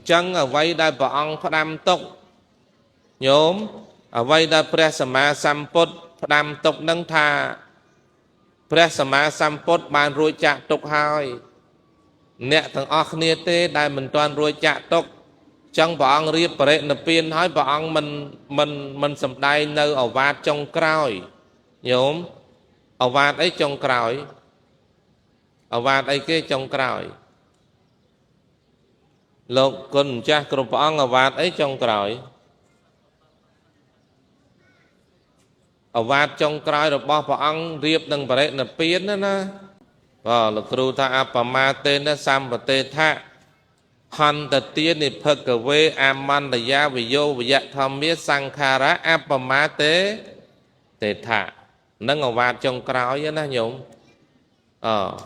chẳng ở vây đại bà ông phát đam tốc nhóm ở vây đạiព្រះសម្មាសម្ពុទ្ធផ្ដាំទុកនឹងថាព្រះសម្មាសម្ពុទ្ធបានរួចចាក់ទុកហើយអ្នកទាំងអស់គ្នាទេដែលមិនទាន់រួចចាក់ទុកចឹងព្រះអង្គរៀបបរិនិព្វានហើយព្រះអង្គមិនសម្ដែងនៅអវាទចុងក្រោយញោមអវាទអីចុងក្រោយអវាទអីគេចុងក្រោយលោកគុណម្ចាស់គ្រប់ព្រះអង្គអវាទអីចុងក្រោយអវាទចុងក្រោយរបស់ព្រះអង្គរៀបនឹងបរិនិព្វានណាបាទលោកគ្រូថាអបមាទេនសម្បទេថាហន្តទានិភគវេអមន្តយាវិយោវយធម្មាសង្ខារៈអបមាទេថានឹងអវាទចុងក្រោយណាញោម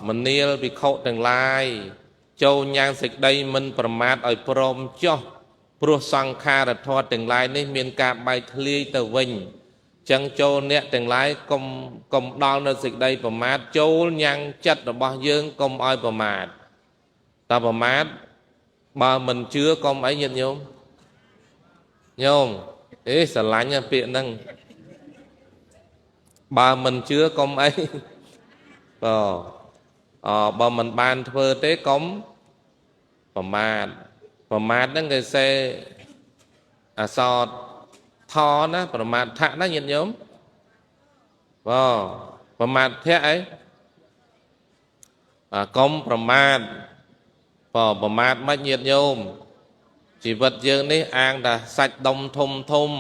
មនាលភិក្ខុទាំងឡាយចូលញ៉ាំងសេចក្តីមិនប្រមាទឲ្យព្រមចុះព្រោះសង្ខារធម៌ទាំងឡាយនេះមានការបែកធ្លាយទៅវិញចឹងចូលអ្នកទាំងឡាយកុំដល់នៅសេចក្តីប្រមាទចូលញ៉ាំងចិត្តរបស់យើងកុំឲ្យប្រមាទតែប្រមាទបើមិនជឿកុំអីញាតិញោមស្រឡាញ់ពាក្យហ្នឹងបើមិនជឿកុំអីបើមិនបានធ្វើទេកុំប្រមាទហ្នឹងគេសេអសតថណាប្រមាទថណាញាតិញោមប្រមាទភៈអីកុំប្រមាទប្រមាទមិនញាតិញោមជីវិតយើងនេះអាងតែសាច់ដុំធំ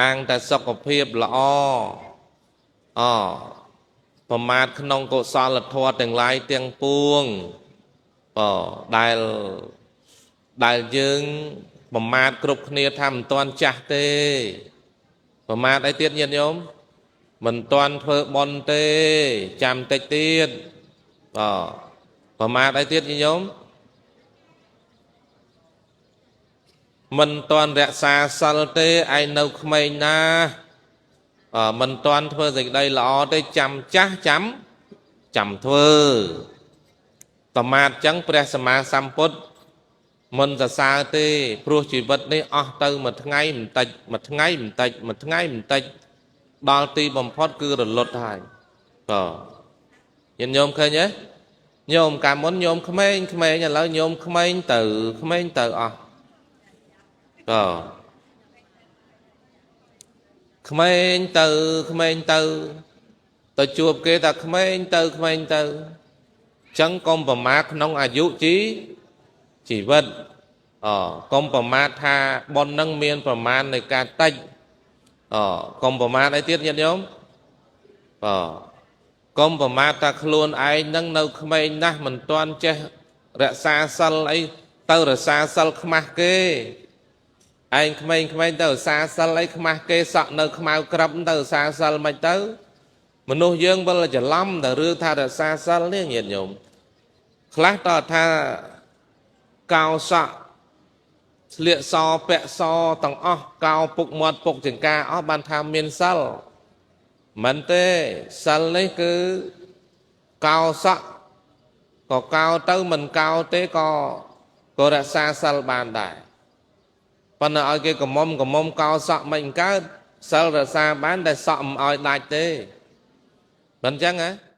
អាងតែសុខភាពល្អប្រមាទក្នុងកុសលធម៌ទាំងឡាយទាំងពួងដែលយើងប្រមាទគ្រប់គ្នាថាមិនទាន់ចាស់ទេប្រមាទអីទៀតញាតិញោមមិនទាន់ធ្វើបុណ្យទេចាំតិចទៀតប្រមាទអីទៀតញាតិញោមមិនទាន់រក្សាសិលទេឯងនៅក្មេងណាមិនទាន់ធ្វើសេចក្តីល្អទេចាំចាស់ចាំធ្វើប្រមាទចឹងព្រះសម្មាសម្ពុទ្ធមិនសរសើរទេព្រោះជីវិតនេះអស់ទៅមួយថ្ងៃបន្តិចដល់ទីបំផុតគឺរលត់ហើយញោមឃើញទេញោមកាលមុនញោមក្មេងឥឡូវញោមក្មេងទៅអស់ក្មេងទៅជួបគេថាក្មេងទៅចឹងកុំប្រមាទក្នុងអាយុជីវិតកុំប្រមាទថាបុណ្យនឹងមានប្រមាណនៃការតិចកុំប្រមាទអីទៀតញាតិញោមកុំប្រមាទថាខ្លួនឯងនឹងនៅក្មេងណាស់មិនទាន់ចេះរក្សាសិលអីទៅរក្សាសិលខ្មាស់គេឯងក្មេងទៅរក្សាសិលអីខ្មាស់គេសក់នៅខ្មៅក្រឹបទៅរក្សាសិលមិនទៅមនុស្សយើងវិលច្រឡំតែរឿងថារក្សាសិលនេះញាតិញោមខ្លះតើថាកោសក់ស្លៀកសពាក់សទាំងអស់កោពុកមាត់ពុកចង្កាអស់បានថាមានសិលមិនទេសិលនេះគឺកោសក់ក៏កោទៅមិនកោទេក៏រក្សាសិលបានដែរប៉ុន្តែឲ្យគេកមុំកោសក់មិនកើតសិលរក្សាបានតែសក់មិនឲ្យដាច់ទេមិនអញ្ចឹងហ៎